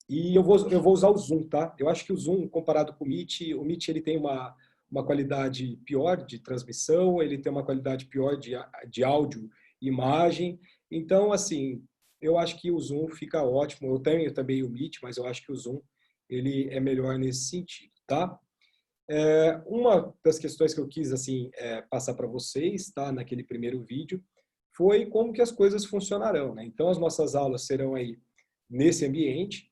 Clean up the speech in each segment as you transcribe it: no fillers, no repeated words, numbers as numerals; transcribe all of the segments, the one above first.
E eu vou usar o Zoom, tá? Eu acho que o Zoom, comparado com o Meet ele tem uma qualidade pior de transmissão, ele tem uma qualidade pior de áudio e imagem. Então, assim, eu acho que o Zoom fica ótimo. Eu tenho também o Meet, mas eu acho que o Zoom ele é melhor nesse sentido, tá? Uma das questões que eu quis assim passar para vocês, tá, naquele primeiro vídeo, foi como que as coisas funcionarão, né? Então, as nossas aulas serão aí nesse ambiente.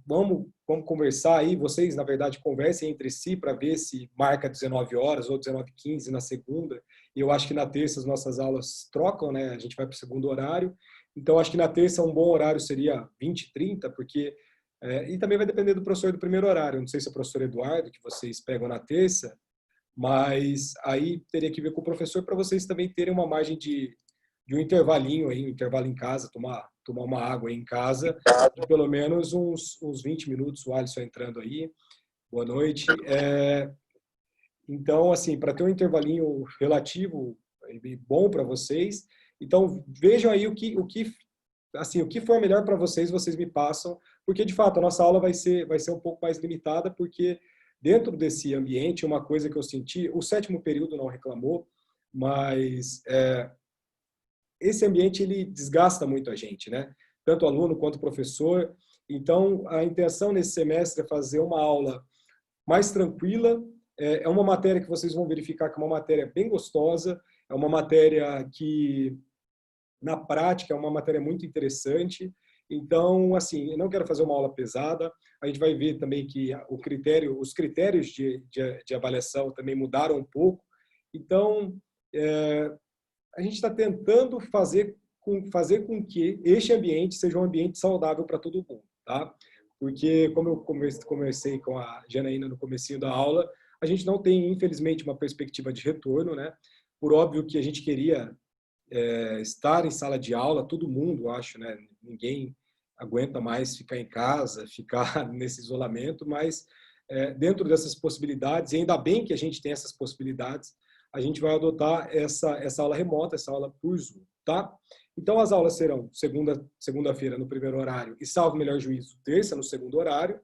Vamos conversar aí, vocês, na verdade, conversem entre si para ver se marca 19 horas ou 19h15 na segunda. E eu acho que na terça as nossas aulas trocam, né? A gente vai para o segundo horário. Então, acho que na terça um bom horário seria 20h30, porque e também vai depender do professor do primeiro horário. Não sei se é o professor Eduardo, que vocês pegam na terça, mas aí teria que ver com o professor para vocês também terem uma margem de um intervalinho aí, um intervalo em casa, tomar uma água aí em casa, de pelo menos uns 20 minutos, o Alisson entrando aí. Boa noite. Então, assim, para ter um intervalinho relativo e bom para vocês, então vejam aí assim, o que for melhor para vocês, vocês me passam, porque de fato a nossa aula vai ser um pouco mais limitada, porque dentro desse ambiente, uma coisa que eu senti, o sétimo período não reclamou, mas esse ambiente ele desgasta muito a gente, né? Tanto o aluno quanto o professor. Então, a intenção nesse semestre é fazer uma aula mais tranquila. É uma matéria que vocês vão verificar que é uma matéria bem gostosa, é uma matéria que na prática é uma matéria muito interessante. Então, assim, eu não quero fazer uma aula pesada. A gente vai ver também que os critérios de avaliação também mudaram um pouco. Então, a gente está tentando fazer com que este ambiente seja um ambiente saudável para todo mundo, tá? Porque, como eu conversei com a Janaína no comecinho da aula, a gente não tem, infelizmente, uma perspectiva de retorno, né? Por óbvio que a gente queria estar em sala de aula, todo mundo, acho, né? Ninguém aguenta mais ficar em casa, ficar nesse isolamento, mas dentro dessas possibilidades, e ainda bem que a gente tem essas possibilidades, a gente vai adotar essa aula remota, essa aula por Zoom, tá? Então, as aulas serão segunda-feira no primeiro horário e, salvo melhor juízo, terça no segundo horário.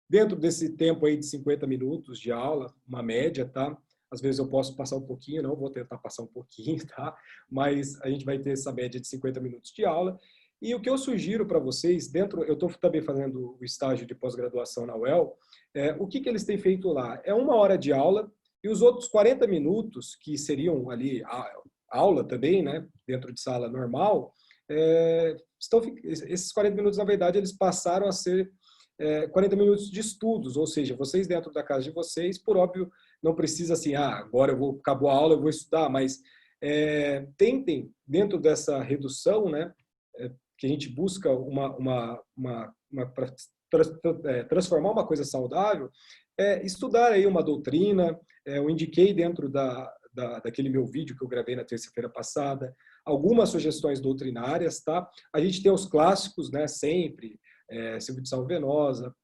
Dentro desse tempo aí de 50 minutos de aula, uma média, tá? Às vezes eu posso passar um pouquinho, não vou tentar passar um pouquinho, tá? Mas a gente vai ter essa média de 50 minutos de aula. E o que eu sugiro para vocês, eu estou também fazendo o estágio de pós-graduação na UEL, o que eles têm feito lá? É uma hora de aula e os outros 40 minutos, que seriam ali aula também, né? Dentro de sala normal, esses 40 minutos, na verdade, eles passaram a ser 40 minutos de estudos, ou seja, vocês dentro da casa de vocês, por óbvio, não precisa assim, agora acabou a aula, eu vou estudar, mas tentem, dentro dessa redução, né, que a gente busca transformar uma coisa saudável, estudar aí uma doutrina. Eu indiquei dentro daquele meu vídeo que eu gravei na terça-feira passada, algumas sugestões doutrinárias, tá? A gente tem os clássicos, né, sempre, Silvio de Salvenosa,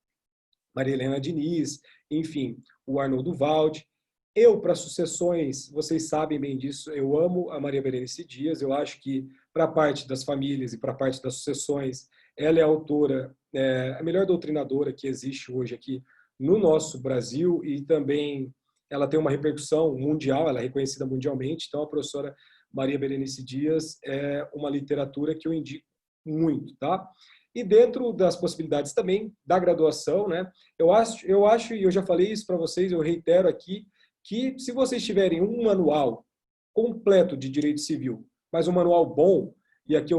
Maria Helena Diniz, enfim, o Arnoldo Valde. Eu, para sucessões, vocês sabem bem disso, eu amo a Maria Berenice Dias, eu acho que para a parte das famílias e para a parte das sucessões, ela é a autora, a melhor doutrinadora que existe hoje aqui no nosso Brasil, e também ela tem uma repercussão mundial, ela é reconhecida mundialmente, então a professora Maria Berenice Dias é uma literatura que eu indico muito, tá? E dentro das possibilidades também da graduação, né? Eu acho, e eu já falei isso para vocês, eu reitero aqui, que se vocês tiverem um manual completo de direito civil, mas um manual bom, e aqui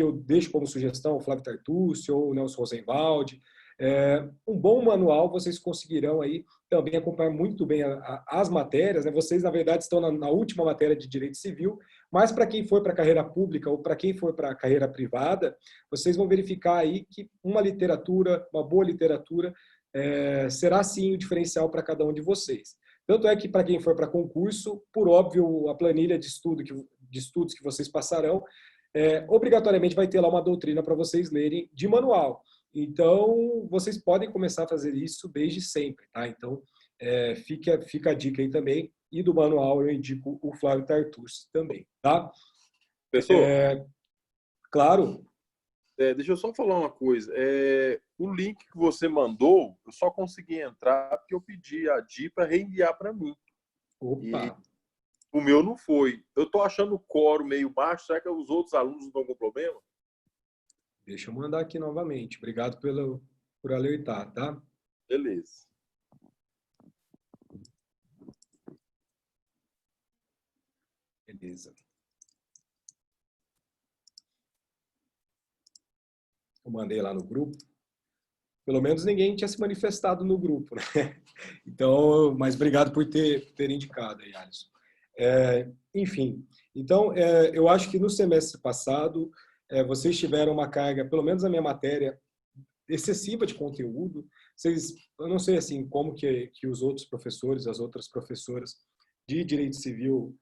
eu deixo como sugestão o Flávio Tartucci ou o Nelson Rosenwald, um bom manual vocês conseguirão aí também acompanhar muito bem as matérias, né? Vocês, na verdade, estão na última matéria de direito civil, mas para quem for para a carreira pública ou para quem for para a carreira privada, vocês vão verificar aí que uma boa literatura, será sim o diferencial para cada um de vocês. Tanto é que para quem for para concurso, por óbvio, a planilha de estudos que vocês passarão, obrigatoriamente vai ter lá uma doutrina para vocês lerem de manual. Então, vocês podem começar a fazer isso desde sempre, tá? Então, fica a dica aí também. E do manual eu indico o Flávio Tartucci também, tá? Professor, Claro. Deixa eu só falar uma coisa. O link que você mandou, eu só consegui entrar porque eu pedi a Di para reenviar para mim. Opa! E o meu não foi. Eu estou achando o coro meio baixo. Será que os outros alunos não estão com problema? Deixa eu mandar aqui novamente. Obrigado por alertar, tá? Beleza. Beleza. Eu mandei lá no grupo. Pelo menos ninguém tinha se manifestado no grupo, né? Então, mas obrigado por ter indicado aí, Alisson. Enfim, então, eu acho que no semestre passado, vocês tiveram uma carga, pelo menos na minha matéria, excessiva de conteúdo. Eu não sei assim como que os outros professores, as outras professoras de Direito Civil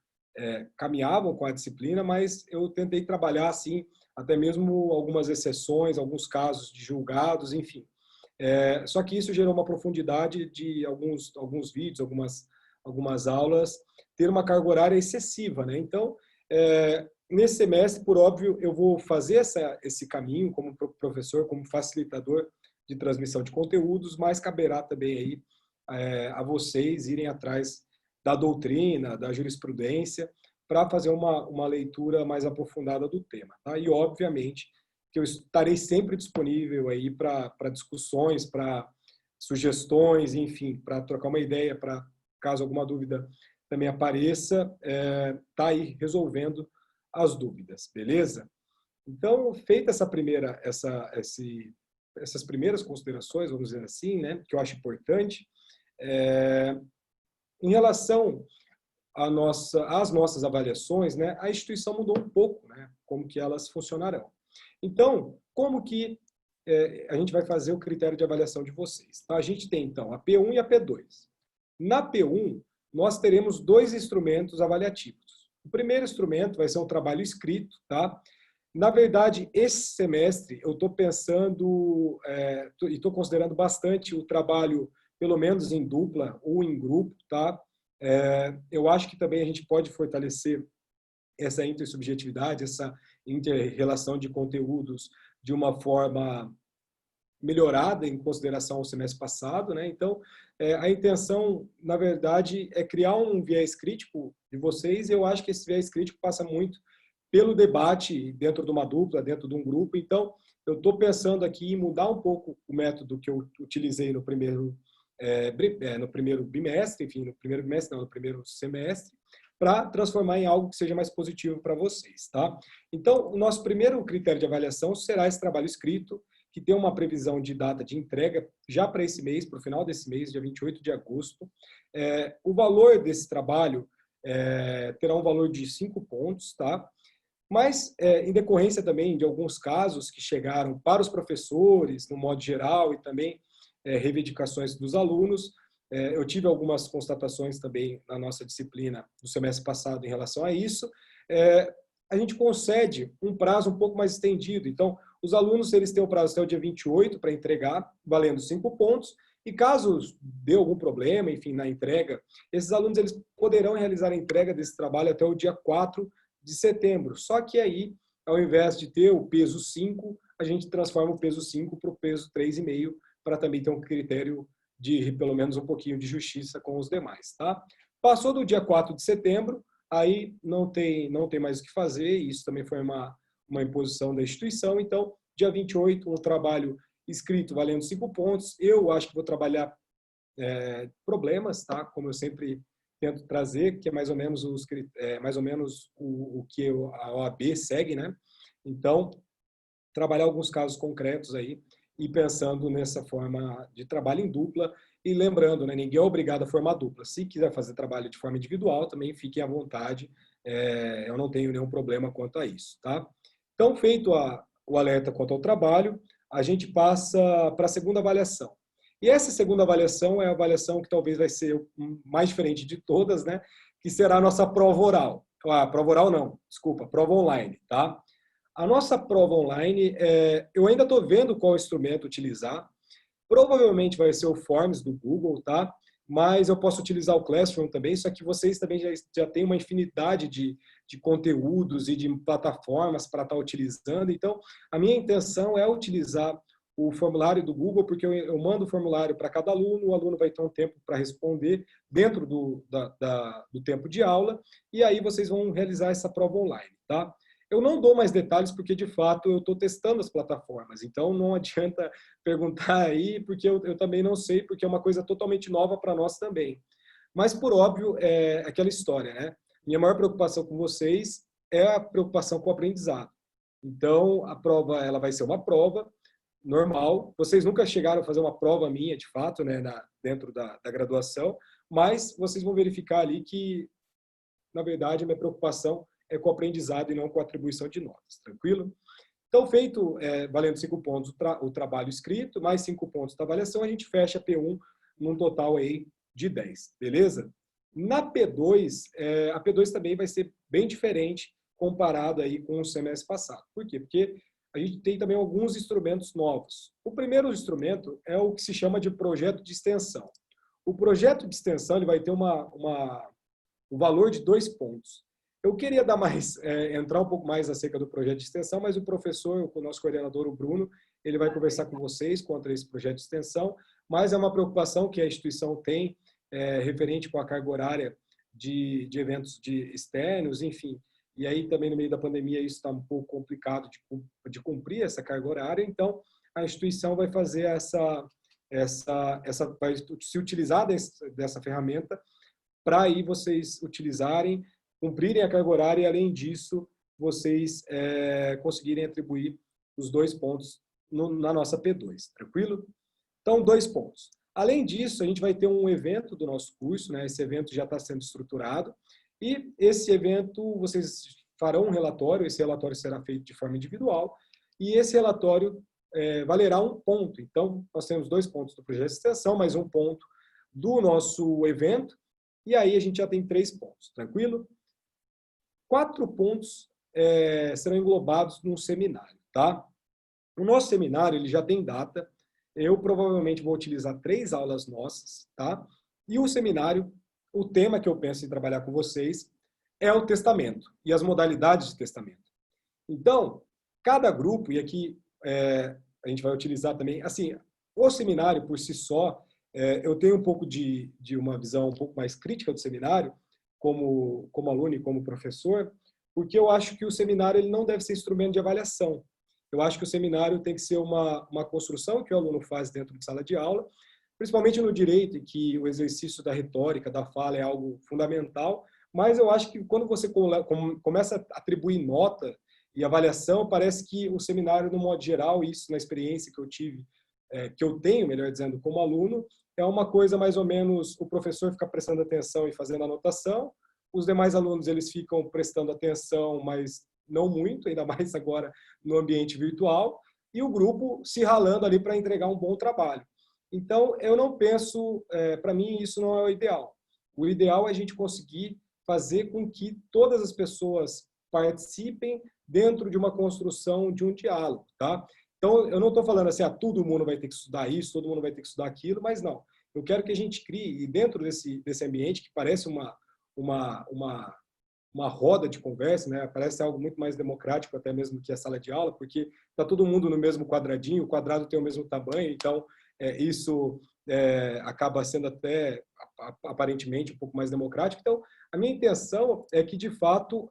caminhavam com a disciplina, mas eu tentei trabalhar assim, até mesmo algumas exceções, alguns casos de julgados, enfim. Só que isso gerou uma profundidade de alguns vídeos, algumas aulas, ter uma carga horária excessiva, né? Então, nesse semestre, por óbvio, eu vou fazer esse caminho como professor, como facilitador de transmissão de conteúdos, mas caberá também aí a vocês irem atrás da doutrina, da jurisprudência, para fazer uma leitura mais aprofundada do tema, tá? E, obviamente, que eu estarei sempre disponível aí para discussões, para sugestões, enfim, para trocar uma ideia, para caso alguma dúvida também apareça, tá aí resolvendo as dúvidas, beleza? Então, feita essas primeiras considerações, vamos dizer assim, né, que eu acho importante, em relação às nossas avaliações, né, a instituição mudou um pouco, né, como que elas funcionarão. Então, como que a gente vai fazer o critério de avaliação de vocês? Tá? A gente tem, então, a P1 e a P2. Na P1, nós teremos dois instrumentos avaliativos. O primeiro instrumento vai ser um trabalho escrito, tá? Na verdade, esse semestre eu estou pensando e estou considerando bastante o trabalho, pelo menos em dupla ou em grupo, tá? Eu acho que também a gente pode fortalecer essa intersubjetividade, essa inter-relação de conteúdos de uma forma melhorada em consideração ao semestre passado, né? Então, a intenção, na verdade, é criar um viés crítico de vocês, e eu acho que esse viés crítico passa muito pelo debate dentro de uma dupla, dentro de um grupo. Então, eu estou pensando aqui em mudar um pouco o método que eu utilizei no primeiro bimestre, enfim, no primeiro semestre, para transformar em algo que seja mais positivo para vocês, tá? Então, o nosso primeiro critério de avaliação será esse trabalho escrito, que tem uma previsão de data de entrega já para esse mês, para o final desse mês, dia 28 de agosto. O valor desse trabalho terá um valor de 5 pontos, tá? Mas, em decorrência também de alguns casos que chegaram para os professores, no modo geral, e também reivindicações dos alunos, eu tive algumas constatações também na nossa disciplina do semestre passado em relação a isso. A gente concede um prazo um pouco mais estendido. Então, os alunos, eles têm o prazo até o dia 28 para entregar, valendo 5 pontos, e caso dê algum problema, enfim, na entrega, esses alunos eles poderão realizar a entrega desse trabalho até o dia 4 de setembro. Só que aí, ao invés de ter o peso 5, a gente transforma o peso 5 para o peso 3,5, para também ter um critério de, pelo menos, um pouquinho de justiça com os demais, tá? Passou do dia 4 de setembro, aí não tem mais o que fazer, isso também foi uma imposição da instituição. Então, dia 28, um trabalho escrito valendo 5 pontos. Eu acho que vou trabalhar problemas, tá? Como eu sempre tento trazer, que é mais ou menos o que a OAB segue, né? Então, trabalhar alguns casos concretos aí e pensando nessa forma de trabalho em dupla. E lembrando, né, ninguém é obrigado a formar dupla. Se quiser fazer trabalho de forma individual, também fiquem à vontade. Eu não tenho nenhum problema quanto a isso, tá? Então, feito o alerta quanto ao trabalho, a gente passa para a segunda avaliação. E essa segunda avaliação é a avaliação que talvez vai ser mais diferente de todas, né? Que será a nossa prova oral. Prova oral não, desculpa, prova online, tá? A nossa prova online, eu ainda estou vendo qual instrumento utilizar. Provavelmente vai ser o Forms do Google, tá? mas eu posso utilizar o Classroom também, só que vocês também já têm uma infinidade de conteúdos e de plataformas para estar utilizando. Então, a minha intenção é utilizar o formulário do Google, porque eu mando o formulário para cada aluno, o aluno vai ter um tempo para responder dentro do tempo de aula, e aí vocês vão realizar essa prova online, tá? Eu não dou mais detalhes porque, de fato, eu estou testando as plataformas. Então, não adianta perguntar aí, porque eu também não sei, porque é uma coisa totalmente nova para nós também. Mas, por óbvio, é aquela história, né? Minha maior preocupação com vocês é a preocupação com o aprendizado. Então, a prova ela vai ser uma prova normal. Vocês nunca chegaram a fazer uma prova minha, de fato, né, dentro da graduação, mas vocês vão verificar ali que, na verdade, a minha preocupação é com o aprendizado e não com a atribuição de notas, tranquilo? Então, feito, valendo 5 pontos o trabalho escrito, mais 5 pontos da avaliação, a gente fecha a P1 num total aí de 10, beleza? Na P2, a P2 também vai ser bem diferente comparado aí com o semestre passado. Por quê? Porque a gente tem também alguns instrumentos novos. O primeiro instrumento é o que se chama de projeto de extensão. O projeto de extensão ele vai ter um valor de 2 pontos. Eu queria entrar um pouco mais acerca do projeto de extensão, mas o professor, o nosso coordenador, o Bruno, ele vai conversar com vocês contra esse projeto de extensão, mas é uma preocupação que a instituição tem referente com a carga horária de eventos externos, enfim. E aí também no meio da pandemia isso está um pouco complicado de cumprir essa carga horária, então a instituição vai fazer vai se utilizar dessa ferramenta para aí vocês utilizarem, cumprirem a carga horária e, além disso, vocês conseguirem atribuir os 2 pontos na nossa P2, tranquilo? Então, 2 pontos. Além disso, a gente vai ter um evento do nosso curso, né? Esse evento já está sendo estruturado, e esse evento, vocês farão um relatório, esse relatório será feito de forma individual, e esse relatório valerá 1 ponto. Então, nós temos 2 pontos do projeto de extensão, mais 1 ponto do nosso evento, e aí a gente já tem 3 pontos, tranquilo? 4 pontos serão englobados num seminário, tá? O nosso seminário ele já tem data, eu provavelmente vou utilizar 3 aulas nossas, tá? E o seminário, o tema que eu penso em trabalhar com vocês é o testamento e as modalidades de testamento. Então, cada grupo, e aqui a gente vai utilizar também, assim, o seminário por si só, eu tenho um pouco de uma visão um pouco mais crítica do seminário, como aluno e como professor, porque eu acho que o seminário ele não deve ser instrumento de avaliação. Eu acho que o seminário tem que ser uma construção que o aluno faz dentro de sala de aula, principalmente no direito, em que o exercício da retórica, da fala é algo fundamental, mas eu acho que quando você começa a atribuir nota e avaliação, parece que o seminário, no modo geral, isso na experiência que eu tive, que eu tenho, melhor dizendo, como aluno, é uma coisa mais ou menos, o professor fica prestando atenção e fazendo anotação, os demais alunos eles ficam prestando atenção, mas não muito, ainda mais agora no ambiente virtual, e o grupo se ralando ali para entregar um bom trabalho. Então, eu não penso, para mim, isso não é o ideal. O ideal é a gente conseguir fazer com que todas as pessoas participem dentro de uma construção de um diálogo, tá? Então, eu não estou falando assim, todo mundo vai ter que estudar isso, todo mundo vai ter que estudar aquilo, mas não. Eu quero que a gente crie, e dentro desse ambiente, que parece uma roda de conversa, né? Parece algo muito mais democrático até mesmo que a sala de aula, porque está todo mundo no mesmo quadradinho, o quadrado tem o mesmo tamanho, então isso acaba sendo até aparentemente um pouco mais democrático. Então, a minha intenção é que, de fato,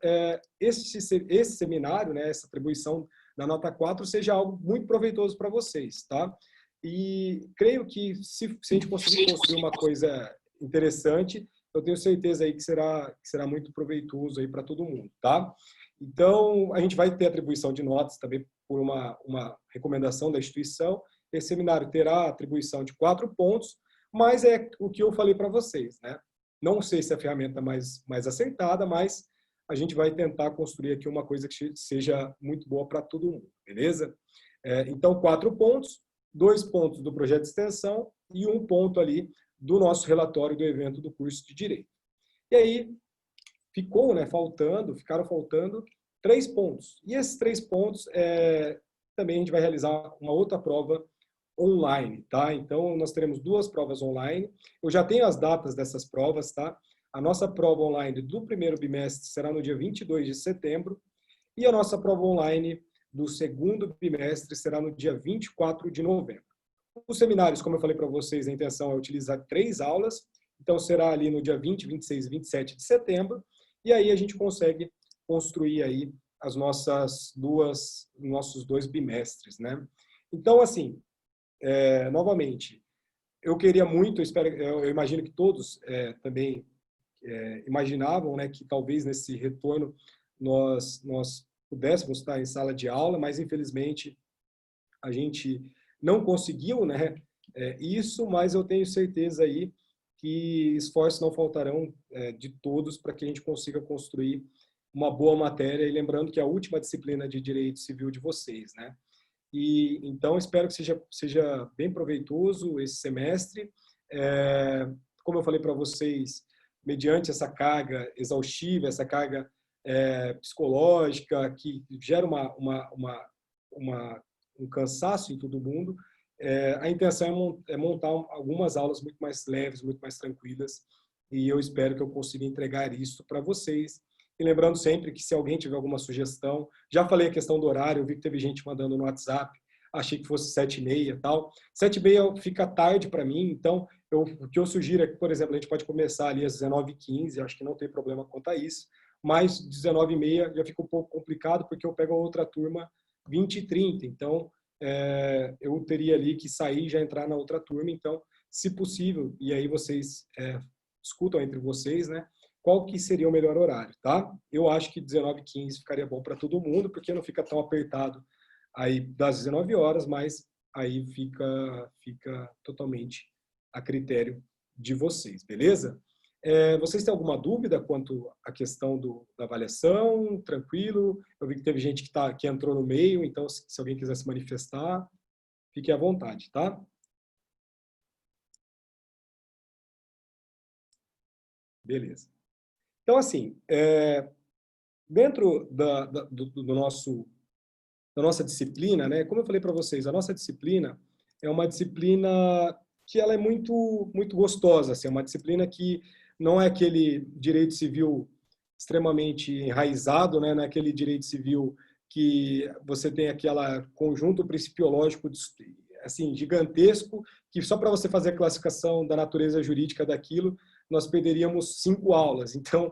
esse seminário, né, essa atribuição da nota 4, seja algo muito proveitoso para vocês, tá? E creio que se a gente conseguir construir uma coisa interessante, eu tenho certeza aí que será muito proveitoso aí para todo mundo, tá? Então, a gente vai ter atribuição de notas também por uma recomendação da instituição. Esse seminário terá atribuição de 4 pontos, mas é o que eu falei para vocês, né? Não sei se é a ferramenta mais acertada, mas a gente vai tentar construir aqui uma coisa que seja muito boa para todo mundo, beleza? Então, 4 pontos, 2 pontos do projeto de extensão e 1 ponto ali do nosso relatório do evento do curso de Direito. E aí, ficaram faltando 3 pontos. E esses 3 pontos, também a gente vai realizar uma outra prova online, tá? Então, nós teremos 2 provas online. Eu já tenho as datas dessas provas, tá? A nossa prova online do primeiro bimestre será no dia 22 de setembro e a nossa prova online do segundo bimestre será no dia 24 de novembro. Os seminários, como eu falei para vocês, a intenção é utilizar 3 aulas, então será ali no dia 20, 26 e 27 de setembro, e aí a gente consegue construir aí as nossos 2 bimestres, né? Então, assim, novamente, eu queria muito, eu imagino que todos também imaginavam, né, que talvez nesse retorno nós pudéssemos estar em sala de aula, mas infelizmente a gente não conseguiu, né, isso, mas eu tenho certeza aí que esforços não faltarão de todos para que a gente consiga construir uma boa matéria, e lembrando que é a última disciplina de Direito Civil de vocês, né? E então espero que seja bem proveitoso esse semestre. Como eu falei para vocês, mediante essa carga exaustiva, essa carga psicológica que gera um cansaço em todo mundo, a intenção é montar algumas aulas muito mais leves, muito mais tranquilas, e eu espero que eu consiga entregar isso para vocês. E lembrando sempre que se alguém tiver alguma sugestão, já falei a questão do horário, eu vi que teve gente mandando no WhatsApp, achei que fosse 7h30 e tal. 7h30 fica tarde para mim, então o que eu sugiro é que, por exemplo, a gente pode começar ali às 19h15, acho que não tem problema quanto a isso, mas 19h30 já fica um pouco complicado, porque eu pego a outra turma 20h30, então eu teria ali que sair e já entrar na outra turma, então, se possível, e aí vocês discutam entre vocês, né, qual que seria o melhor horário, tá? Eu acho que 19h15 ficaria bom para todo mundo, porque não fica tão apertado aí das 19 horas, mas aí fica totalmente a critério de vocês, beleza? Vocês têm alguma dúvida quanto à questão da avaliação? Tranquilo? Eu vi que teve gente que entrou no meio, então se alguém quiser se manifestar, fique à vontade, tá? Beleza. Então, assim, dentro da nossa disciplina, né? Como eu falei para vocês, a nossa disciplina é uma disciplina que ela é muito, muito gostosa, assim, é uma disciplina que não é aquele direito civil extremamente enraizado, né? Não é aquele direito civil que você tem aquela conjunto principiológico assim gigantesco que só para você fazer a classificação da natureza jurídica daquilo nós perderíamos 5 aulas. Então,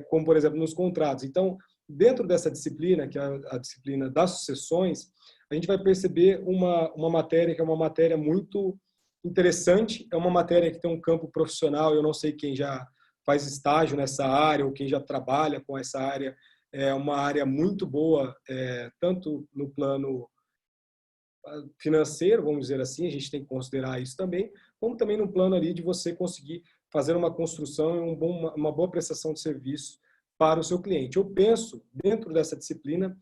como por exemplo nos contratos. Então, dentro dessa disciplina, que é a disciplina das sucessões, a gente vai perceber uma matéria que é uma matéria muito interessante, é uma matéria que tem um campo profissional, eu não sei quem já faz estágio nessa área ou quem já trabalha com essa área, é uma área muito boa, tanto no plano financeiro, vamos dizer assim, a gente tem que considerar isso também, como também no plano ali de você conseguir fazer uma construção e uma boa prestação de serviço para o seu cliente. Eu penso, dentro dessa disciplina,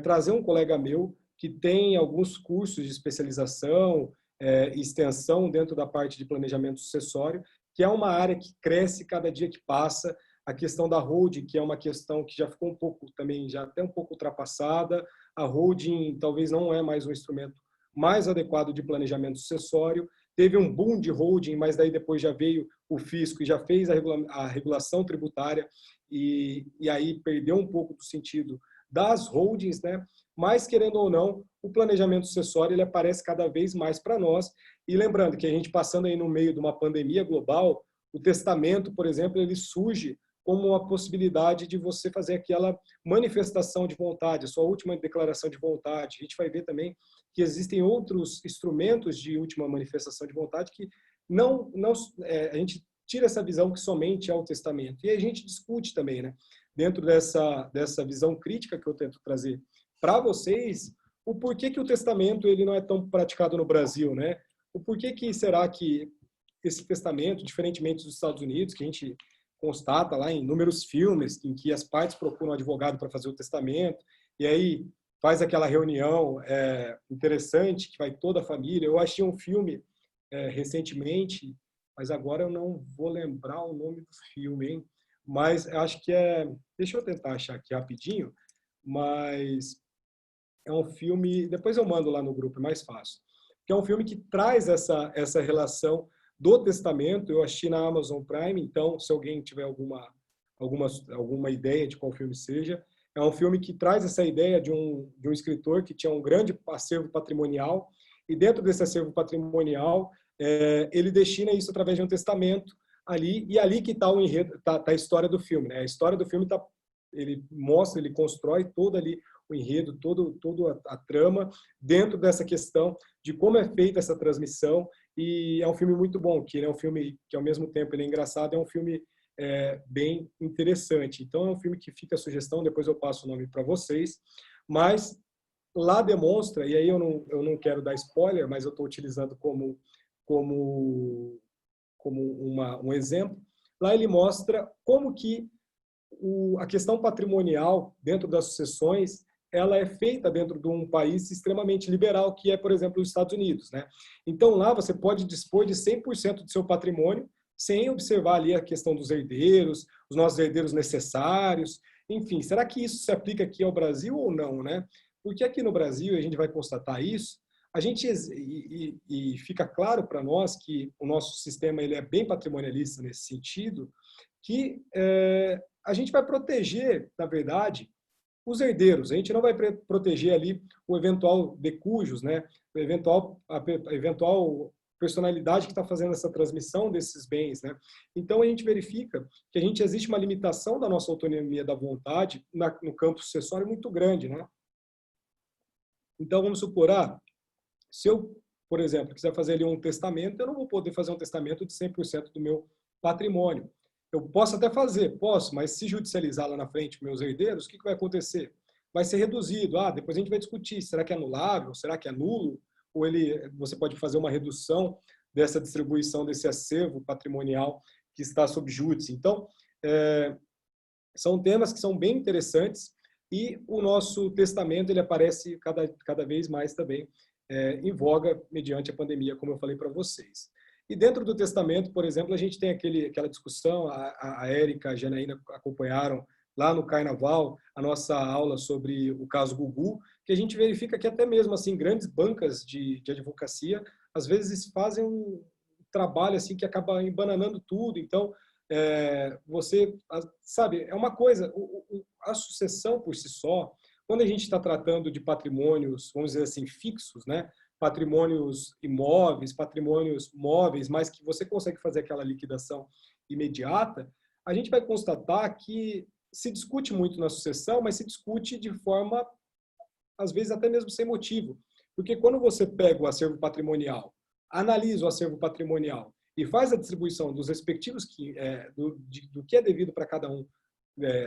trazer um colega meu que tem alguns cursos de especialização e extensão dentro da parte de planejamento sucessório, que é uma área que cresce cada dia que passa. A questão da holding, que é uma questão que já ficou um pouco também, já até um pouco ultrapassada. A holding talvez não é mais um instrumento mais adequado de planejamento sucessório. Teve um boom de holding, mas daí depois já veio o fisco e já fez a regulação tributária e aí perdeu um pouco do sentido das holdings, né? Mas, querendo ou não, o planejamento sucessório ele aparece cada vez mais para nós. E lembrando que a gente passando aí no meio de uma pandemia global, o testamento, por exemplo, ele surge como uma possibilidade de você fazer aquela manifestação de vontade, a sua última declaração de vontade. A gente vai ver também que existem outros instrumentos de última manifestação de vontade que a gente tira essa visão que somente é o testamento. E a gente discute também, né, dentro dessa visão crítica que eu tento trazer para vocês, o porquê que o testamento ele não é tão praticado no Brasil, né? O porquê que será que esse testamento, diferentemente dos Estados Unidos, que a gente constata lá em inúmeros filmes em que as partes procuram um advogado para fazer o testamento, e aí faz aquela reunião interessante que vai toda a família. Eu achei um filme recentemente, mas agora eu não vou lembrar o nome do filme, hein? Mas acho que deixa eu tentar achar aqui rapidinho, mas é um filme, depois eu mando lá no grupo, é mais fácil. que é um filme que traz essa relação do testamento. Eu assisti na Amazon Prime, então, se alguém tiver alguma ideia de qual filme seja, é um filme que traz essa ideia de um escritor que tinha um grande acervo patrimonial, e dentro desse acervo patrimonial, ele destina isso através de um testamento ali, e ali que está o enredo, tá a história do filme, né? A história do filme ele mostra, ele constrói todo ali o enredo, toda a trama dentro dessa questão de como é feita essa transmissão. E é um filme muito bom, que é um filme que ao mesmo tempo ele é engraçado, é um filme bem interessante. Então é um filme que fica a sugestão, depois eu passo o nome para vocês, mas lá demonstra, e aí eu não quero dar spoiler, mas eu estou utilizando como um exemplo, lá ele mostra como que a questão patrimonial dentro das sucessões ela é feita dentro de um país extremamente liberal, que é, por exemplo, os Estados Unidos, né? Então, lá você pode dispor de 100% do seu patrimônio, sem observar ali a questão dos herdeiros, os nossos herdeiros necessários, enfim. Será que isso se aplica aqui ao Brasil ou não, né? Porque aqui no Brasil, a gente vai constatar isso, e fica claro para nós que o nosso sistema ele é bem patrimonialista nesse sentido, que a gente vai proteger, na verdade, os herdeiros. A gente não vai proteger ali o eventual decujus, né? A eventual personalidade que está fazendo essa transmissão desses bens, né? Então a gente verifica que existe uma limitação da nossa autonomia da vontade no campo sucessório muito grande, né? Então vamos supor, se eu, por exemplo, quiser fazer ali um testamento, eu não vou poder fazer um testamento de 100% do meu patrimônio. Eu posso até fazer, posso, mas se judicializar lá na frente meus herdeiros, o que vai acontecer? Vai ser reduzido. Depois a gente vai discutir, será que é anulável, será que é nulo? Ou você pode fazer uma redução dessa distribuição, desse acervo patrimonial que está sob júdice. Então, são temas que são bem interessantes e o nosso testamento ele aparece cada vez mais também em voga mediante a pandemia, como eu falei para vocês. E dentro do testamento, por exemplo, a gente tem aquela discussão, a Érica, a Janaína acompanharam lá no Carnaval a nossa aula sobre o caso Gugu, que a gente verifica que até mesmo assim grandes bancas de advocacia às vezes fazem um trabalho assim que acaba embananando tudo. Então, você sabe, é uma coisa, a sucessão por si só, quando a gente está tratando de patrimônios, vamos dizer assim, fixos, né? Patrimônios imóveis, patrimônios móveis, mas que você consegue fazer aquela liquidação imediata, a gente vai constatar que se discute muito na sucessão, mas se discute de forma, às vezes, até mesmo sem motivo. Porque quando você pega o acervo patrimonial, analisa o acervo patrimonial e faz a distribuição dos respectivos do que é devido para cada um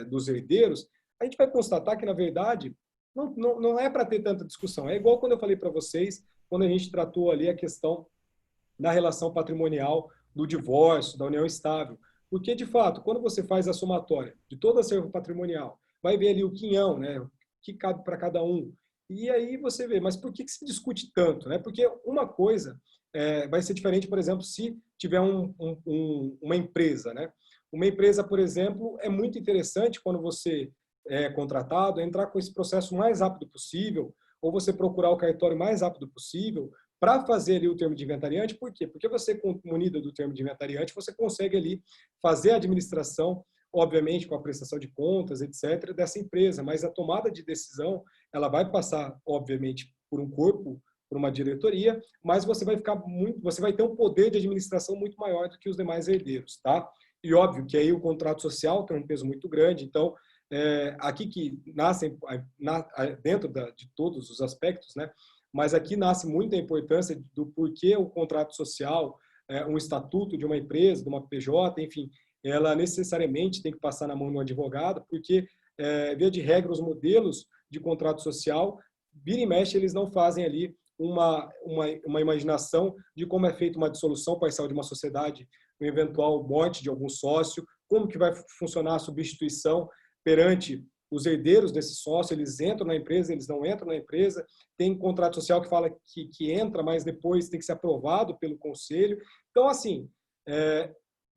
dos herdeiros, a gente vai constatar que, na verdade, não é para ter tanta discussão. É igual quando eu falei para vocês, quando a gente tratou ali a questão da relação patrimonial do divórcio, da união estável. Porque, de fato, quando você faz a somatória de todo o acervo patrimonial, vai ver ali o quinhão, né, o que cabe para cada um. E aí você vê, mas por que se discute tanto? Né? Porque uma coisa vai ser diferente, por exemplo, se tiver uma empresa. Né? Uma empresa, por exemplo, é muito interessante quando você é contratado, entrar com esse processo o mais rápido possível, ou você procurar o cartório mais rápido possível para fazer ali o termo de inventariante. Por quê? Porque você, munida do termo de inventariante, você consegue ali fazer a administração, obviamente com a prestação de contas, etc., dessa empresa, mas a tomada de decisão, ela vai passar, obviamente, por um corpo, por uma diretoria, mas você vai ter um poder de administração muito maior do que os demais herdeiros, tá? E óbvio que aí o contrato social tem um peso muito grande, então aqui que nascem dentro de todos os aspectos, né? Mas aqui nasce muita importância do porquê o contrato social, um estatuto de uma empresa, de uma PJ, enfim, ela necessariamente tem que passar na mão de um advogado, porque, via de regra, os modelos de contrato social, vira e mexe, eles não fazem ali uma imaginação de como é feita uma dissolução parcial de uma sociedade, uma eventual morte de algum sócio, como que vai funcionar a substituição perante os herdeiros desse sócio, eles entram na empresa, eles não entram na empresa, tem contrato social que fala que entra, mas depois tem que ser aprovado pelo conselho. Então, assim,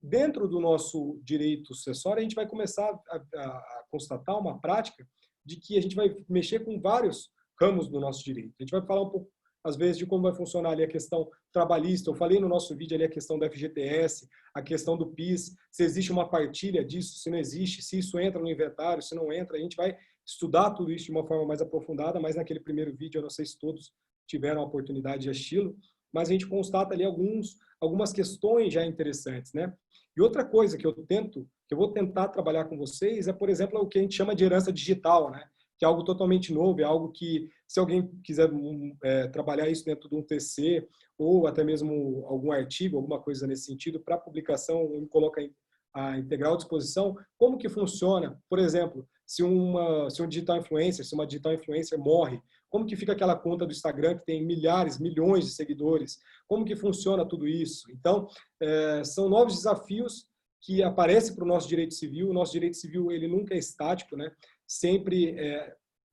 dentro do nosso direito sucessório, a gente vai começar a constatar uma prática de que a gente vai mexer com vários ramos do nosso direito. A gente vai falar um pouco às vezes, de como vai funcionar ali a questão trabalhista. Eu falei no nosso vídeo ali a questão do FGTS, a questão do PIS, se existe uma partilha disso, se não existe, se isso entra no inventário, se não entra. A gente vai estudar tudo isso de uma forma mais aprofundada, mas naquele primeiro vídeo, eu não sei se todos tiveram a oportunidade de assisti-lo, mas a gente constata ali algumas questões já interessantes, né? E outra coisa que eu vou tentar trabalhar com vocês é, por exemplo, o que a gente chama de herança digital, né? Que é algo totalmente novo, é algo que, se alguém quiser trabalhar isso dentro de um TC, ou até mesmo algum artigo, alguma coisa nesse sentido, para publicação, ele coloca a integral disposição, como que funciona, por exemplo, se um digital influencer, se uma digital influencer morre, como que fica aquela conta do Instagram que tem milhares, milhões de seguidores, como que funciona tudo isso? Então, são novos desafios que aparecem para o nosso direito civil. O nosso direito civil, ele nunca é estático, né? Sempre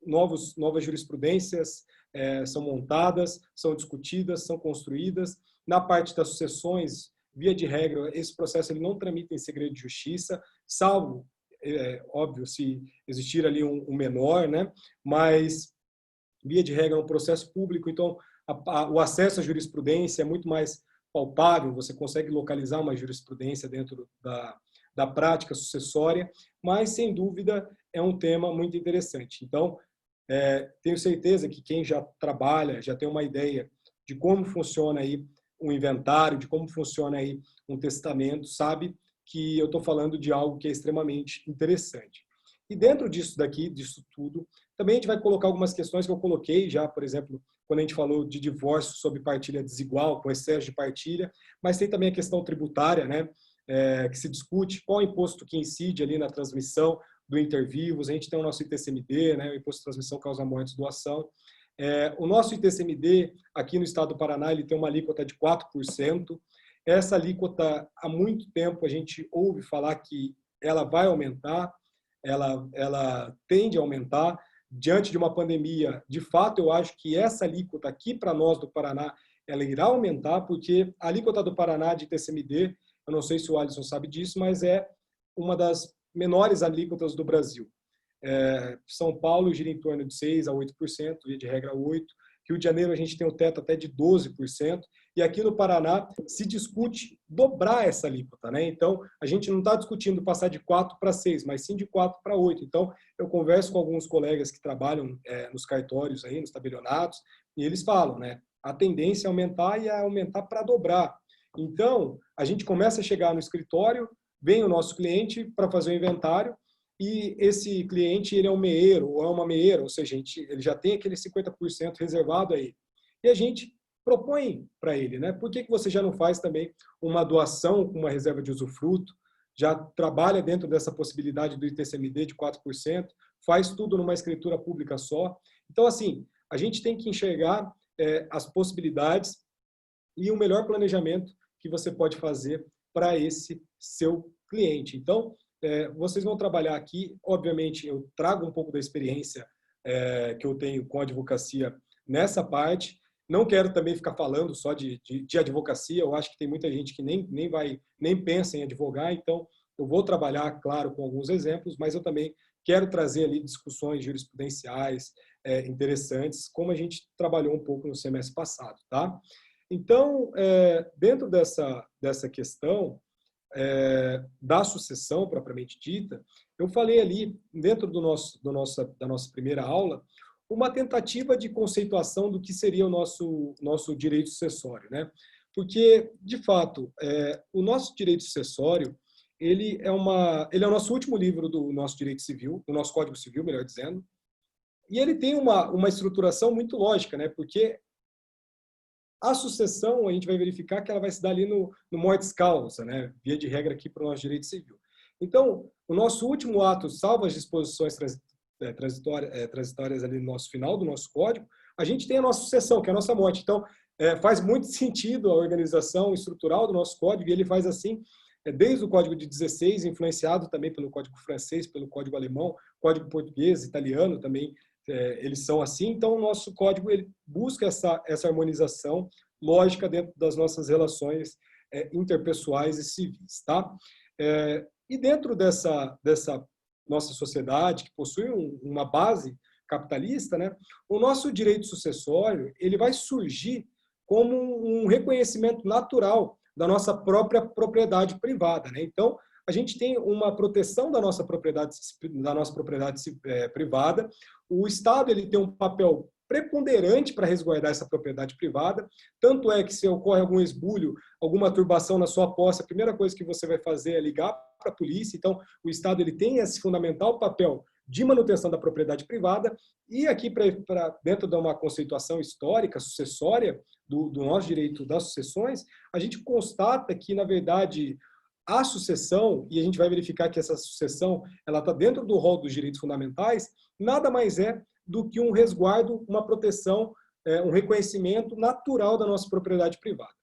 novas jurisprudências são montadas, são discutidas, são construídas. Na parte das sucessões, via de regra, esse processo ele não tramita em segredo de justiça, salvo, óbvio, se existir ali um menor, né? Mas, via de regra, é um processo público, então o acesso à jurisprudência é muito mais palpável, você consegue localizar uma jurisprudência dentro da prática sucessória, mas, sem dúvida, é um tema muito interessante. Então, tenho certeza que quem já trabalha, já tem uma ideia de como funciona aí um inventário, de como funciona aí um testamento, sabe que eu estou falando de algo que é extremamente interessante. E dentro disso tudo, também a gente vai colocar algumas questões que eu coloquei já, por exemplo, quando a gente falou de divórcio sob partilha desigual, com excesso de partilha, mas tem também a questão tributária, né, que se discute qual imposto que incide ali na transmissão do inter vivos. A gente tem o nosso ITCMD, né, o Imposto de Transmissão Causa Mortes Doação. O nosso ITCMD, aqui no estado do Paraná, ele tem uma alíquota de 4%. Essa alíquota, há muito tempo, a gente ouve falar que ela vai aumentar, ela tende a aumentar. Diante de uma pandemia, de fato, eu acho que essa alíquota aqui para nós do Paraná, ela irá aumentar, porque a alíquota do Paraná de ITCMD, eu não sei se o Alisson sabe disso, mas é uma das menores alíquotas do Brasil. São Paulo gira em torno de 6% a 8%, via de regra 8%. Rio de Janeiro a gente tem o teto até de 12%, e aqui no Paraná se discute dobrar essa alíquota, né? Então, a gente não está discutindo passar de 4 para 6, mas sim de 4 para 8. Então, eu converso com alguns colegas que trabalham nos cartórios, aí, nos tabelionatos, e eles falam, né? A tendência é aumentar e é aumentar para dobrar. Então, a gente começa a chegar no escritório, vem o nosso cliente para fazer o inventário, e esse cliente ele é um meeiro ou é uma meeira, ou seja, ele já tem aquele 50% reservado a ele. E a gente propõe para ele, né? Por que você já não faz também uma doação com uma reserva de usufruto? Já trabalha dentro dessa possibilidade do ITCMD de 4%, faz tudo numa escritura pública só. Então, assim, a gente tem que enxergar as possibilidades e o melhor planejamento que você pode fazer para esse seu cliente. Então, vocês vão trabalhar aqui, obviamente eu trago um pouco da experiência que eu tenho com a advocacia nessa parte. Não quero também ficar falando só de advocacia, eu acho que tem muita gente que nem pensa em advogar, então eu vou trabalhar, claro, com alguns exemplos, mas eu também quero trazer ali discussões jurisprudenciais interessantes, como a gente trabalhou um pouco no semestre passado, tá? Então, dentro dessa questão, da sucessão propriamente dita, eu falei ali, dentro da nossa primeira aula, uma tentativa de conceituação do que seria o nosso direito sucessório, né? Porque, de fato, o nosso direito sucessório, ele é o nosso último livro do nosso direito civil, do nosso Código Civil, melhor dizendo, e ele tem uma estruturação muito lógica, né? Porque a sucessão, a gente vai verificar que ela vai se dar ali no mortis causa, né? Via de regra aqui para o nosso direito civil. Então, o nosso último ato, salvo as disposições transitórias ali no nosso final do nosso código, a gente tem a nossa sucessão, que é a nossa morte. Então, faz muito sentido a organização estrutural do nosso código, e ele faz assim, desde o código de 16, influenciado também pelo código francês, pelo código alemão, código português, italiano também, eles são assim. Então, o nosso código ele busca essa harmonização lógica dentro das nossas relações interpessoais e civis, tá? E dentro dessa nossa sociedade, que possui uma base capitalista, né, o nosso direito sucessório ele vai surgir como um reconhecimento natural da nossa própria propriedade privada, né? Então, a gente tem uma proteção da nossa propriedade privada. O Estado ele tem um papel preponderante para resguardar essa propriedade privada, tanto é que se ocorre algum esbulho, alguma turbação na sua posse, a primeira coisa que você vai fazer é ligar para a polícia. Então, o Estado ele tem esse fundamental papel de manutenção da propriedade privada, e aqui dentro de uma conceituação histórica, sucessória, do nosso direito das sucessões, a gente constata que, na verdade, a sucessão, e a gente vai verificar que essa sucessão ela está dentro do rol dos direitos fundamentais, nada mais é do que um resguardo, uma proteção, um reconhecimento natural da nossa propriedade privada.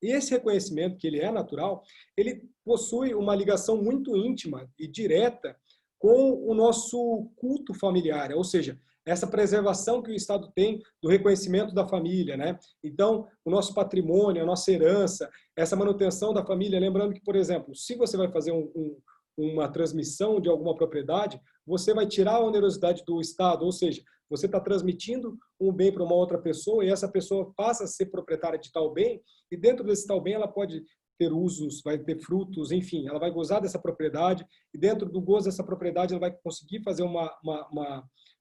E esse reconhecimento, que ele é natural, ele possui uma ligação muito íntima e direta com o nosso culto familiar, ou seja, essa preservação que o Estado tem do reconhecimento da família, né? Então, o nosso patrimônio, a nossa herança, essa manutenção da família, lembrando que, por exemplo, se você vai fazer uma transmissão de alguma propriedade, você vai tirar a onerosidade do Estado, ou seja, você está transmitindo um bem para uma outra pessoa e essa pessoa passa a ser proprietária de tal bem, e dentro desse tal bem ela pode ter usos, vai ter frutos, enfim, ela vai gozar dessa propriedade, e dentro do gozo dessa propriedade ela vai conseguir fazer uma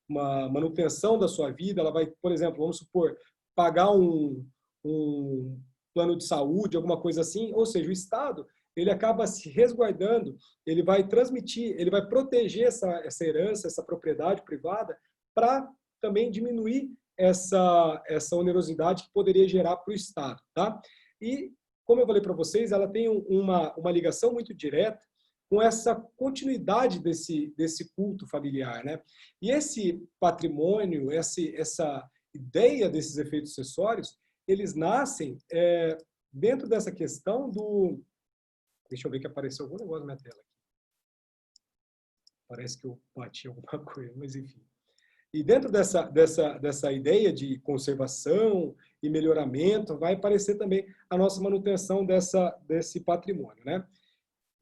manutenção da sua vida. Ela vai, por exemplo, vamos supor, pagar um plano de saúde, alguma coisa assim, ou seja, o Estado ele acaba se resguardando, ele vai transmitir, ele vai proteger essa herança, essa propriedade privada, para também diminuir essa onerosidade que poderia gerar para o Estado, tá? E, como eu falei para vocês, ela tem uma ligação muito direta com essa continuidade desse culto familiar, né? E esse patrimônio, essa ideia desses efeitos sucessórios, eles nascem dentro dessa questão do... Deixa eu ver que apareceu algum negócio na minha tela aqui. Parece que eu bati alguma coisa, mas enfim. E dentro dessa ideia de conservação e melhoramento, vai aparecer também a nossa manutenção desse patrimônio, né?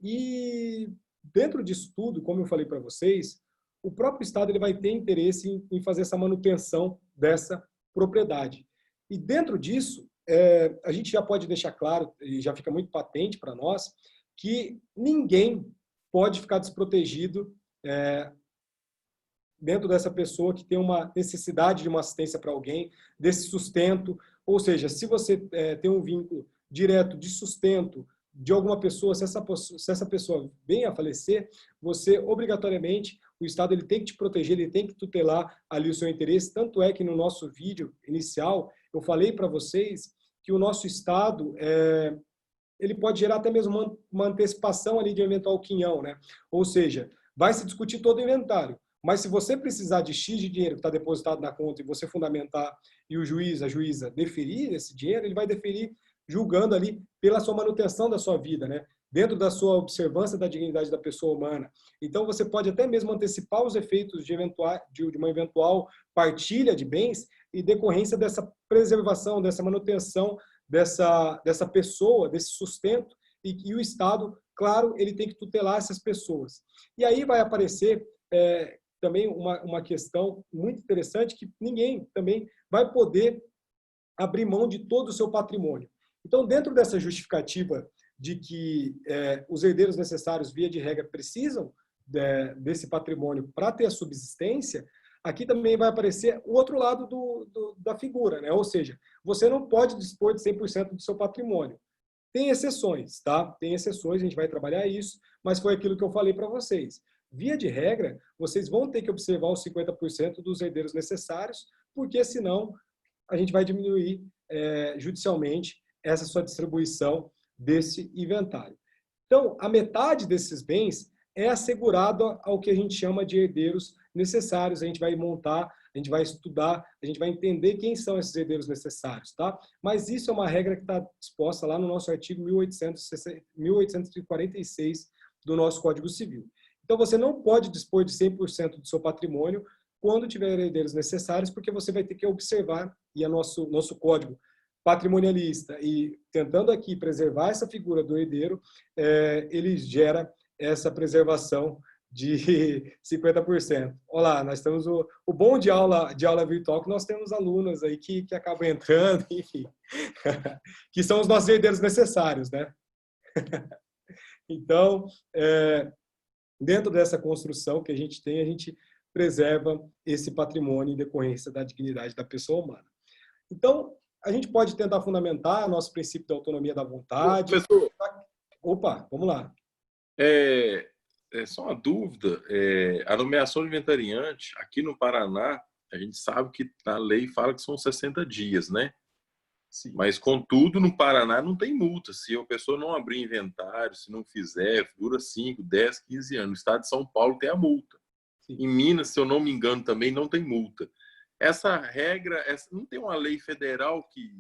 E dentro disso tudo, como eu falei para vocês, o próprio Estado ele vai ter interesse em fazer essa manutenção dessa propriedade. E dentro disso, a gente já pode deixar claro, e já fica muito patente para nós, que ninguém pode ficar desprotegido dentro dessa pessoa que tem uma necessidade de uma assistência para alguém, desse sustento. Ou seja, se você tem um vínculo direto de sustento de alguma pessoa, se essa pessoa vem a falecer, você, obrigatoriamente, o Estado ele tem que te proteger, ele tem que tutelar ali o seu interesse. Tanto é que no nosso vídeo inicial, eu falei para vocês que o nosso Estado, ele pode gerar até mesmo uma antecipação ali de eventual quinhão, né? Ou seja, vai se discutir todo o inventário, mas se você precisar de X de dinheiro que está depositado na conta e você fundamentar e o juiz, a juíza, deferir esse dinheiro, ele vai deferir julgando ali pela sua manutenção da sua vida, né? Dentro da sua observância da dignidade da pessoa humana. Então, você pode até mesmo antecipar os efeitos de uma eventual partilha de bens e decorrência dessa preservação, dessa manutenção dessa pessoa, desse sustento, e o Estado, claro, ele tem que tutelar essas pessoas. E aí vai aparecer também uma questão muito interessante, que ninguém também vai poder abrir mão de todo o seu patrimônio. Então, dentro dessa justificativa de que os herdeiros necessários, via de regra, precisam desse patrimônio para ter a subsistência, aqui também vai aparecer o outro lado da figura, né? Ou seja, você não pode dispor de 100% do seu patrimônio. Tem exceções, tá? Tem exceções, a gente vai trabalhar isso, mas foi aquilo que eu falei para vocês. Via de regra, vocês vão ter que observar os 50% dos herdeiros necessários, porque senão a gente vai diminuir judicialmente essa sua distribuição desse inventário. Então, a metade desses bens é assegurado ao que a gente chama de herdeiros necessários. A gente vai montar, a gente vai estudar, a gente vai entender quem são esses herdeiros necessários, tá? Mas isso é uma regra que está disposta lá no nosso artigo 1846 do nosso Código Civil. Então, você não pode dispor de 100% do seu patrimônio quando tiver herdeiros necessários, porque você vai ter que observar, e é nosso código patrimonialista, e tentando aqui preservar essa figura do herdeiro, ele gera essa preservação de 50%. Olá, nós temos o bom de aula virtual, que nós temos alunos aí que acabam entrando, enfim, que são os nossos herdeiros necessários, né? Então, dentro dessa construção que a gente preserva esse patrimônio em decorrência da dignidade da pessoa humana. Então, a gente pode tentar fundamentar nosso princípio da autonomia da vontade. Professor, Opa, vamos lá. é só uma dúvida. A nomeação de inventariante, aqui no Paraná, a gente sabe que a lei fala que são 60 dias, né? Sim. Mas, contudo, no Paraná não tem multa. Se a pessoa não abrir inventário, se não fizer, dura 5, 10, 15 anos. No estado de São Paulo tem a multa. Sim. Em Minas, se eu não me engano, também não tem multa. Essa regra, não tem uma lei federal que...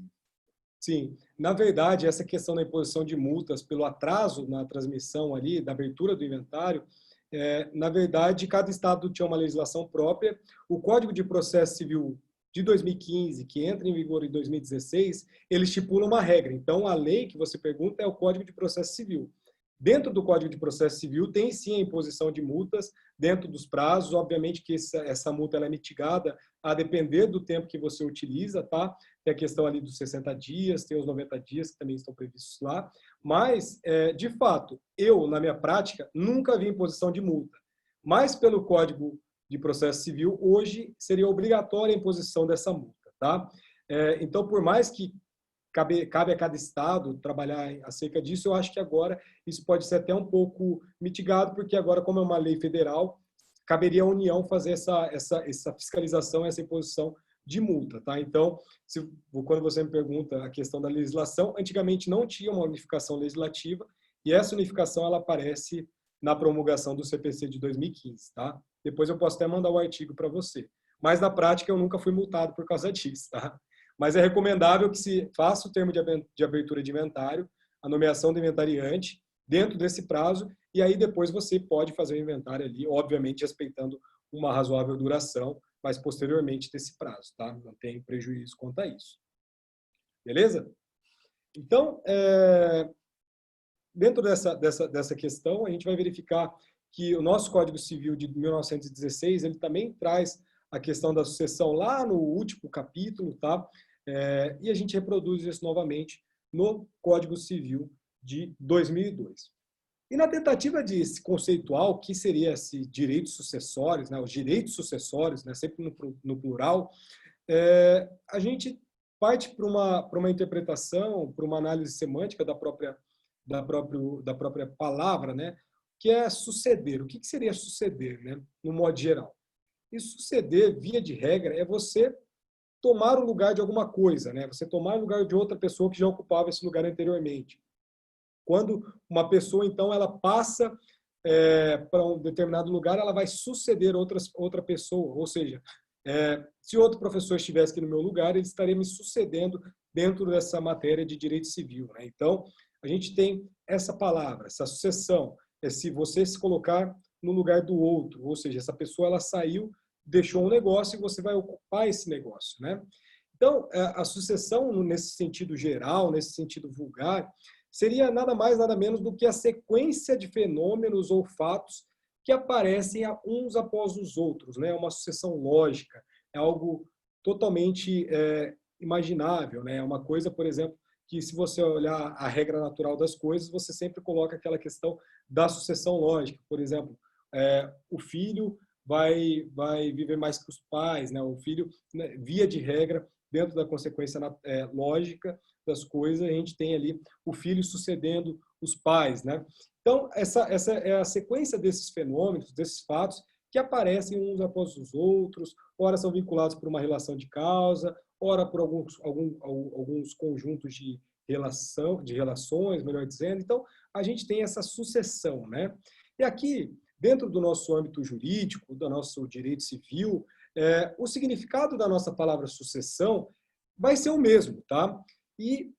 Sim, na verdade, essa questão da imposição de multas pelo atraso na transmissão ali, da abertura do inventário, na verdade, cada estado tinha uma legislação própria. O Código de Processo Civil de 2015, que entra em vigor em 2016, ele estipula uma regra. Então, a lei que você pergunta é o Código de Processo Civil. Dentro do Código de Processo Civil tem sim a imposição de multas dentro dos prazos. Obviamente que essa multa ela é mitigada a depender do tempo que você utiliza, tá? Tem a questão ali dos 60 dias, tem os 90 dias que também estão previstos lá. Mas, de fato, eu, na minha prática, nunca vi imposição de multa. Mas pelo Código de Processo Civil, hoje seria obrigatória a imposição dessa multa, tá? Então, por mais que cabe a cada estado trabalhar acerca disso, eu acho que agora isso pode ser até um pouco mitigado, porque agora, como é uma lei federal, caberia à União fazer essa fiscalização, essa imposição de multa, tá? Então, quando você me pergunta a questão da legislação, antigamente não tinha uma unificação legislativa, e essa unificação ela aparece na promulgação do CPC de 2015, tá? Depois eu posso até mandar o artigo para você. Mas, na prática, eu nunca fui multado por causa disso, tá? Mas é recomendável que se faça o termo de abertura de inventário, a nomeação do inventariante, dentro desse prazo, e aí depois você pode fazer o inventário ali, obviamente respeitando uma razoável duração, mas posteriormente desse prazo, tá? Não tem prejuízo quanto a isso. Beleza? Então, dentro dessa questão, a gente vai verificar que o nosso Código Civil de 1916, ele também traz a questão da sucessão lá no último capítulo, tá? E a gente reproduz isso novamente no Código Civil de 2002. E na tentativa de se conceituar o que seria esse direitos sucessórios, né, os direitos sucessórios, né, sempre no plural, a gente parte para uma interpretação, para uma análise semântica da própria palavra, né, que é suceder. O que seria suceder, né, no modo geral? E suceder, via de regra, é você tomar o lugar de alguma coisa, né? Você tomar o lugar de outra pessoa que já ocupava esse lugar anteriormente. Quando uma pessoa, então, ela passa para um determinado lugar, ela vai suceder outra pessoa. Ou seja, se outro professor estivesse aqui no meu lugar, ele estaria me sucedendo dentro dessa matéria de direito civil, né? Então, a gente tem essa palavra, essa sucessão, se você se colocar no lugar do outro, ou seja, essa pessoa ela saiu, deixou um negócio e você vai ocupar esse negócio, né? Então, a sucessão, nesse sentido geral, nesse sentido vulgar, seria nada mais, nada menos do que a sequência de fenômenos ou fatos que aparecem uns após os outros, né? Uma sucessão lógica, é algo totalmente imaginável, né? É uma coisa, por exemplo, que se você olhar a regra natural das coisas, você sempre coloca aquela questão da sucessão lógica. Por exemplo, o filho vai viver mais que os pais, né? O filho, né, via de regra, dentro da consequência lógica das coisas, a gente tem ali o filho sucedendo os pais, né? Então, essa é a sequência desses fenômenos, desses fatos, que aparecem uns após os outros, ora são vinculados por uma relação de causa, ora por alguns conjuntos de relações, melhor dizendo. Então, a gente tem essa sucessão, né? E aqui, dentro do nosso âmbito jurídico, do nosso direito civil, o significado da nossa palavra sucessão vai ser o mesmo, tá? E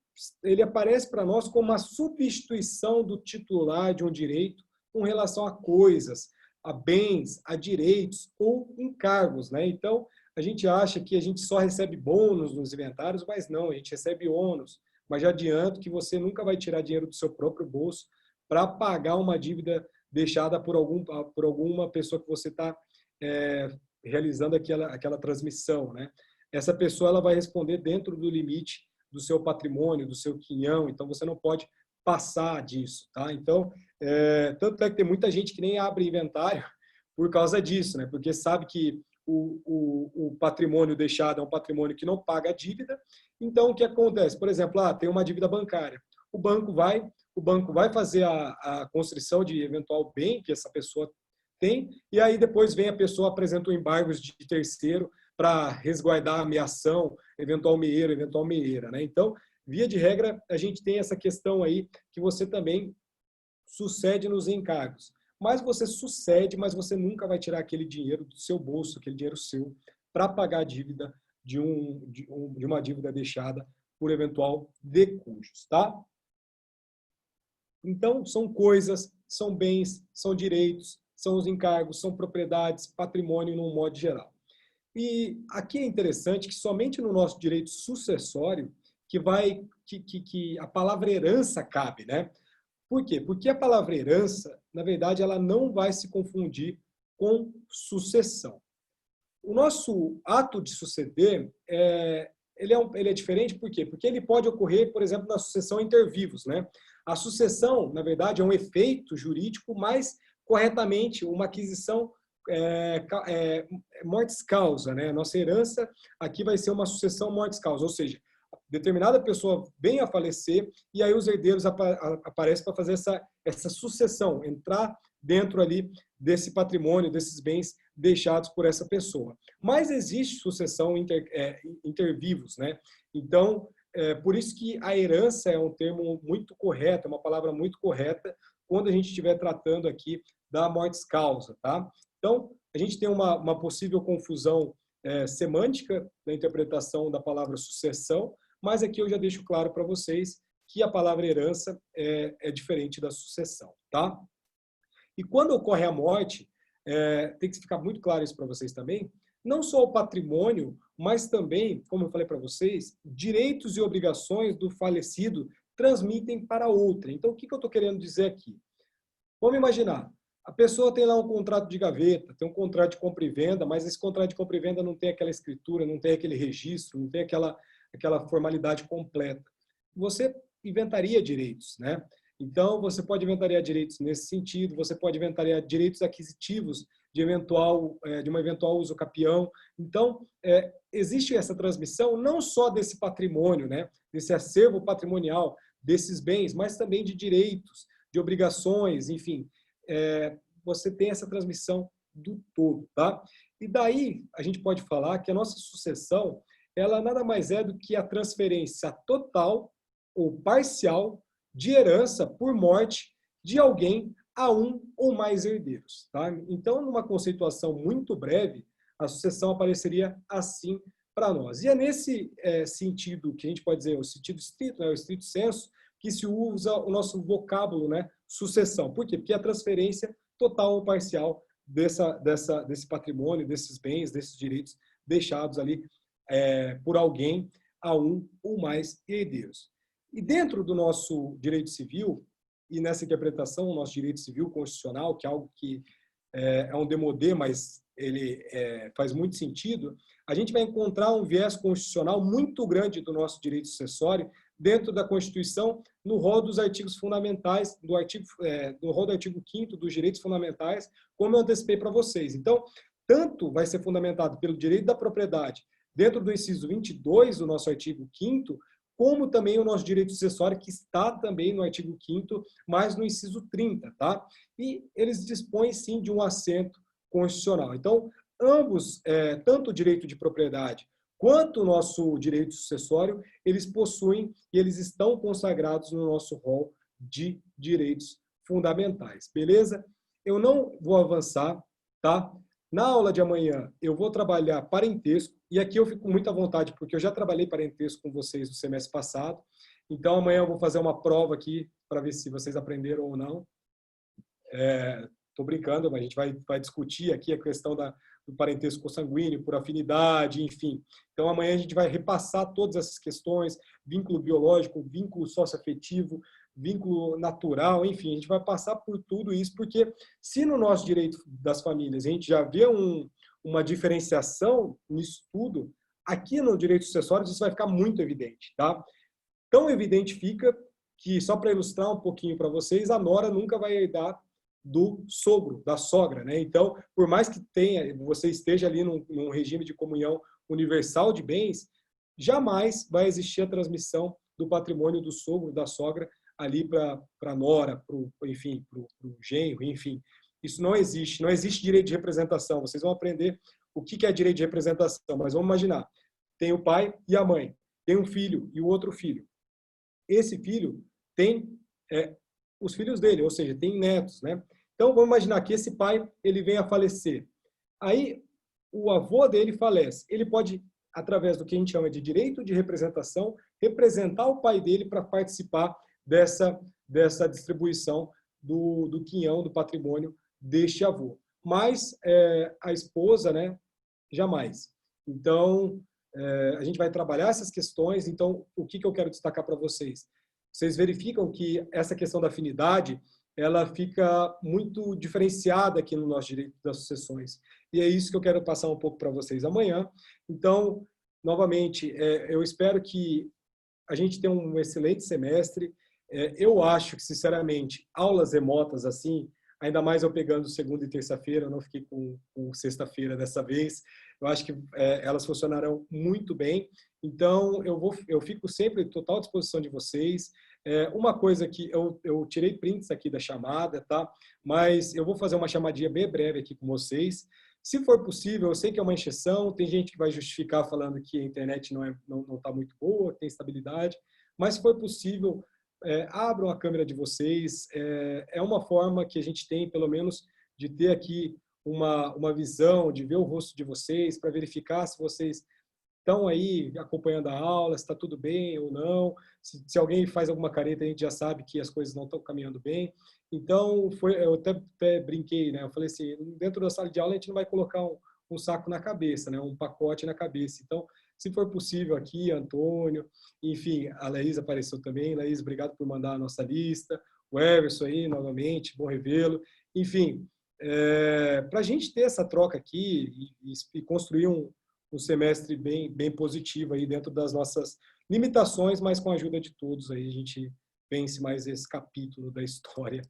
ele aparece para nós como uma substituição do titular de um direito com relação a coisas, a bens, a direitos ou encargos, né? Então, a gente acha que a gente só recebe bônus nos inventários, mas não, a gente recebe ônus. Mas já adianto que você nunca vai tirar dinheiro do seu próprio bolso para pagar uma dívida deixada por alguma pessoa que você está realizando aquela transmissão, né? Essa pessoa ela vai responder dentro do limite do seu patrimônio, do seu quinhão, então você não pode passar disso, tá? Então, tanto é que tem muita gente que nem abre inventário por causa disso, né? Porque sabe que o patrimônio deixado é um patrimônio que não paga a dívida. Então, o que acontece? Por exemplo, tem uma dívida bancária. O banco vai fazer a constrição de eventual bem que essa pessoa tem, e aí depois vem a pessoa, apresenta um embargos de terceiro para resguardar a ameação, eventual meieira, né? Então, via de regra, a gente tem essa questão aí que você também sucede nos encargos. Mas você sucede, mas você nunca vai tirar aquele dinheiro do seu bolso, aquele dinheiro seu, para pagar a dívida de uma dívida deixada por eventual decujos, tá? Então, são coisas, são bens, são direitos, são os encargos, são propriedades, patrimônio, num modo geral. E aqui é interessante que somente no nosso direito sucessório que a palavra herança cabe, né? Por quê? Porque a palavra herança, na verdade, ela não vai se confundir com sucessão. O nosso ato de suceder, ele é diferente, por quê? Porque ele pode ocorrer, por exemplo, na sucessão inter vivos, né? A sucessão, na verdade, é um efeito jurídico, mas corretamente uma aquisição mortis causa, né? Nossa herança aqui vai ser uma sucessão mortis causa, ou seja, determinada pessoa vem a falecer e aí os herdeiros aparecem para fazer essa sucessão, entrar dentro ali desse patrimônio, desses bens deixados por essa pessoa. Mas existe sucessão inter vivos, né? Então, por isso que a herança é um termo muito correto, é uma palavra muito correta quando a gente estiver tratando aqui da mortis causa, tá? Então, a gente tem uma possível confusão semântica na interpretação da palavra sucessão, mas aqui eu já deixo claro para vocês que a palavra herança é diferente da sucessão, tá? E quando ocorre a morte, tem que ficar muito claro isso para vocês também, não só o patrimônio, mas também, como eu falei para vocês, direitos e obrigações do falecido transmitem para outra. Então, o que eu estou querendo dizer aqui? Vamos imaginar, a pessoa tem lá um contrato de gaveta, tem um contrato de compra e venda, mas esse contrato de compra e venda não tem aquela escritura, não tem aquele registro, não tem aquela formalidade completa. Você inventaria direitos, né? Então, você pode inventariar direitos nesse sentido, você pode inventariar direitos aquisitivos de uma eventual uso capião. Então, existe essa transmissão não só desse patrimônio, né? Desse acervo patrimonial, desses bens, mas também de direitos, de obrigações, enfim. Você tem essa transmissão do todo, tá? E daí, a gente pode falar que a nossa sucessão, ela nada mais é do que a transferência total ou parcial de herança por morte de alguém a um ou mais herdeiros, tá? Então, numa conceituação muito breve, a sucessão apareceria assim para nós. E é nesse sentido que a gente pode dizer, o sentido estrito, né, o estrito senso, que se usa o nosso vocábulo, né, sucessão. Por quê? Porque é a transferência total ou parcial desse patrimônio, desses bens, desses direitos deixados ali por alguém a um ou mais herdeiros. E dentro do nosso direito civil, e nessa interpretação, o nosso direito civil constitucional, que é algo que é um demodê, mas ele faz muito sentido, a gente vai encontrar um viés constitucional muito grande do nosso direito sucessório dentro da Constituição, no rol dos artigos fundamentais, no rol do artigo 5º dos direitos fundamentais, como eu antecipei para vocês. Então, tanto vai ser fundamentado pelo direito da propriedade, dentro do inciso 22 do nosso artigo 5º, como também o nosso direito sucessório, que está também no artigo 5º, mas no inciso 30, tá? E eles dispõem, sim, de um assento constitucional. Então, ambos, tanto o direito de propriedade quanto o nosso direito sucessório, eles possuem e eles estão consagrados no nosso rol de direitos fundamentais, beleza? Eu não vou avançar, tá? Na aula de amanhã, eu vou trabalhar parentesco, e aqui eu fico com muita vontade, porque eu já trabalhei parentesco com vocês no semestre passado, então amanhã eu vou fazer uma prova aqui, para ver se vocês aprenderam ou não. Estou brincando, mas a gente vai discutir aqui a questão do parentesco consanguíneo, por afinidade, enfim. Então, amanhã a gente vai repassar todas essas questões, vínculo biológico, vínculo socioafetivo, vínculo natural, enfim, a gente vai passar por tudo isso, porque se no nosso direito das famílias a gente já vê uma diferenciação nisso tudo, aqui no direito sucessório isso vai ficar muito evidente, tá? Tão evidente fica que, só para ilustrar um pouquinho para vocês, a nora nunca vai herdar do sogro, da sogra, né? Então, por mais que você esteja ali num regime de comunhão universal de bens, jamais vai existir a transmissão do patrimônio do sogro, da sogra, ali para a nora, enfim, para o genro, enfim. Isso não existe. Não existe direito de representação. Vocês vão aprender o que é direito de representação, mas vamos imaginar. Tem o pai e a mãe. Tem um filho e o outro filho. Esse filho tem os filhos dele, ou seja, tem netos, né? Então, vamos imaginar que esse pai, ele vem a falecer. Aí, o avô dele falece. Ele pode, através do que a gente chama de direito de representação, representar o pai dele para participar dessa distribuição do quinhão, do patrimônio deste avô. Mas a esposa, né, jamais. Então, a gente vai trabalhar essas questões. Então, o que eu quero destacar para vocês? Vocês verificam que essa questão da afinidade, ela fica muito diferenciada aqui no nosso direito das sucessões. E é isso que eu quero passar um pouco para vocês amanhã. Então, novamente, eu espero que a gente tenha um excelente semestre. Eu acho que, sinceramente, aulas remotas assim, ainda mais eu pegando segunda e terça-feira, eu não fiquei com sexta-feira dessa vez, eu acho que elas funcionarão muito bem. Então, eu fico sempre à total disposição de vocês. Uma coisa que eu tirei prints aqui da chamada, tá? Mas eu vou fazer uma chamadinha bem breve aqui com vocês. Se for possível, eu sei que é uma exceção, tem gente que vai justificar falando que a internet não está muito boa, tem estabilidade, mas se for possível, abram a câmera de vocês. É uma forma que a gente tem, pelo menos, de ter aqui uma visão, de ver o rosto de vocês, para verificar se vocês estão aí acompanhando a aula, se está tudo bem ou não. Se alguém faz alguma careta, a gente já sabe que as coisas não estão caminhando bem. Então, eu até brinquei, né? Eu falei assim, dentro da sala de aula a gente não vai colocar um saco na cabeça, né? Um pacote na cabeça. Então, se for possível aqui, Antônio, enfim, a Laís apareceu também. Laís, obrigado por mandar a nossa lista. O Everson aí, novamente, bom revê-lo. Enfim, para a gente ter essa troca aqui e construir um semestre bem positivo aí dentro das nossas limitações, mas com a ajuda de todos aí a gente vence mais esse capítulo da história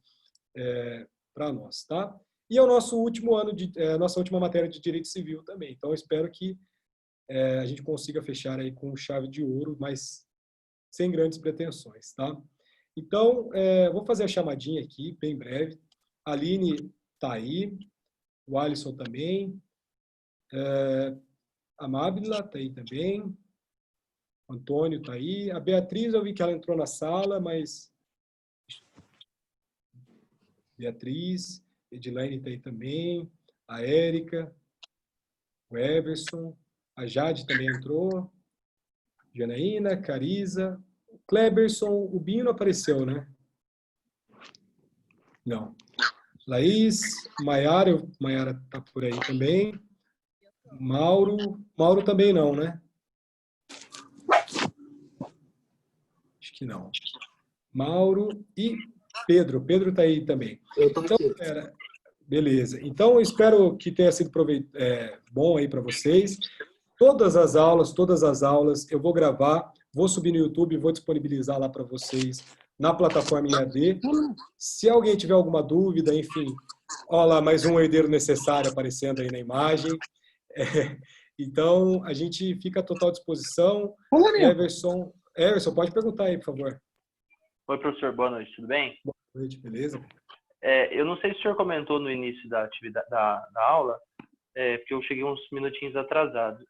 para nós, tá? E é o nosso último ano nossa última matéria de Direito Civil também. Então, eu espero que a gente consiga fechar aí com chave de ouro, mas sem grandes pretensões, tá? Então, vou fazer a chamadinha aqui, bem breve. A Aline está aí, o Alisson também, a Mábila está aí também, o Antônio está aí, a Beatriz, eu vi que ela entrou na sala, mas... Beatriz, Edilene está aí também, a Érica, o Everson, a Jade também entrou, Janaína, Carisa, o Kleberson, o Binho não apareceu, né? Não. Laís, Maiara está por aí também. Mauro também não, né? Acho que não. Mauro e Pedro está aí também. Então, beleza. Então, eu espero que tenha sido bom aí para vocês. Todas as aulas eu vou gravar, vou subir no YouTube, vou disponibilizar lá para vocês na plataforma EAD. Se alguém tiver alguma dúvida, enfim, olha lá, mais um herdeiro necessário aparecendo aí na imagem. Então, a gente fica à total disposição. Everson, pode perguntar aí, por favor. Oi, professor, boa noite, tudo bem? Boa noite, beleza? Eu não sei se o senhor comentou no início da atividade da aula, porque eu cheguei uns minutinhos atrasado.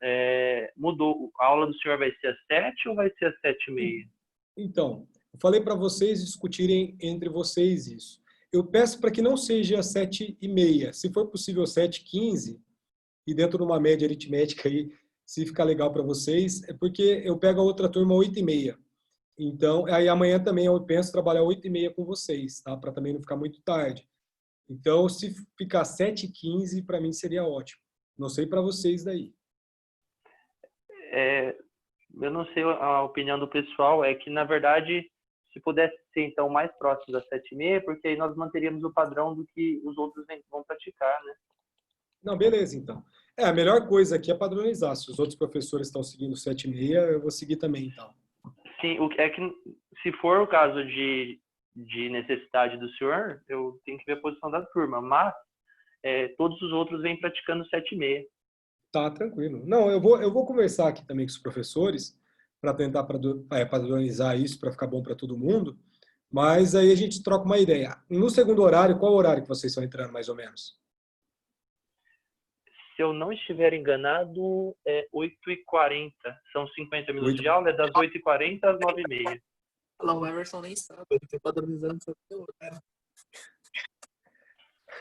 Mudou, a aula do senhor vai ser às 7 ou vai ser às 7h30? Então, eu falei para vocês discutirem entre vocês isso. Eu peço para que não seja às 7h30, se for possível 7h15, e dentro de uma média aritmética aí, se ficar legal para vocês, é porque eu pego a outra turma 8h30. Então, aí amanhã também eu penso trabalhar 8h30 com vocês, tá? Para também não ficar muito tarde. Então, se ficar 7h15, para mim seria ótimo. Não sei para vocês daí. Eu não sei a opinião do pessoal, é que, na verdade, se pudesse ser, então, mais próximo das 7h30, porque aí nós manteríamos o padrão do que os outros vão praticar, né? Não, beleza, então. A melhor coisa aqui é padronizar. Se os outros professores estão seguindo 7h30, eu vou seguir também, então. Sim, é que, se for o caso de necessidade do senhor, eu tenho que ver a posição da turma, mas todos os outros vêm praticando 7h30. Tá, tranquilo. Não, eu vou conversar aqui também com os professores para tentar padronizar isso para ficar bom para todo mundo, mas aí a gente troca uma ideia. No segundo horário, qual horário que vocês estão entrando, mais ou menos? Se eu não estiver enganado, é 8h40. São 50 minutos de aula, é das 8h40 às 9h30. O Emerson nem sabe, ele tem padronizando seu horário.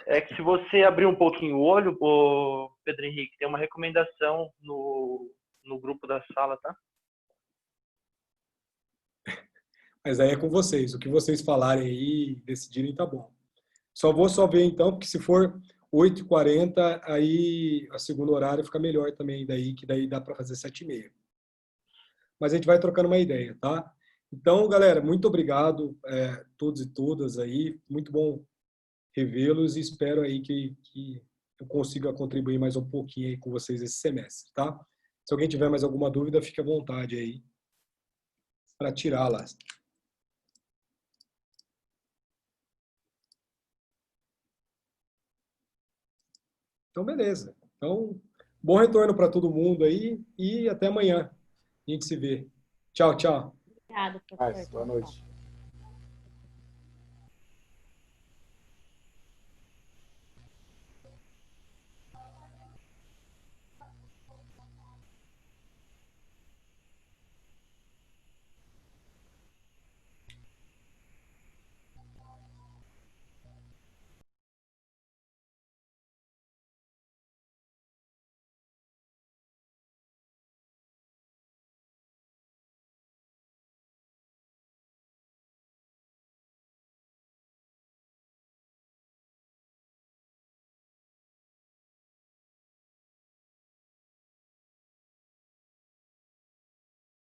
É que se você abrir um pouquinho o olho, Pedro Henrique, tem uma recomendação no grupo da sala, tá? Mas aí é com vocês. O que vocês falarem aí e decidirem, tá bom. Só vou ver então, porque se for 8h40, aí a segundo horário fica melhor também, que daí dá para fazer 7h30. Mas a gente vai trocando uma ideia, tá? Então, galera, muito obrigado todos e todas aí. Muito bom revê-los e espero aí que eu consiga contribuir mais um pouquinho aí com vocês esse semestre, tá? Se alguém tiver mais alguma dúvida, fique à vontade aí para tirá-la. Então, beleza. Então, bom retorno para todo mundo aí e até amanhã. A gente se vê. Tchau, tchau. Obrigada, professor. Boa noite.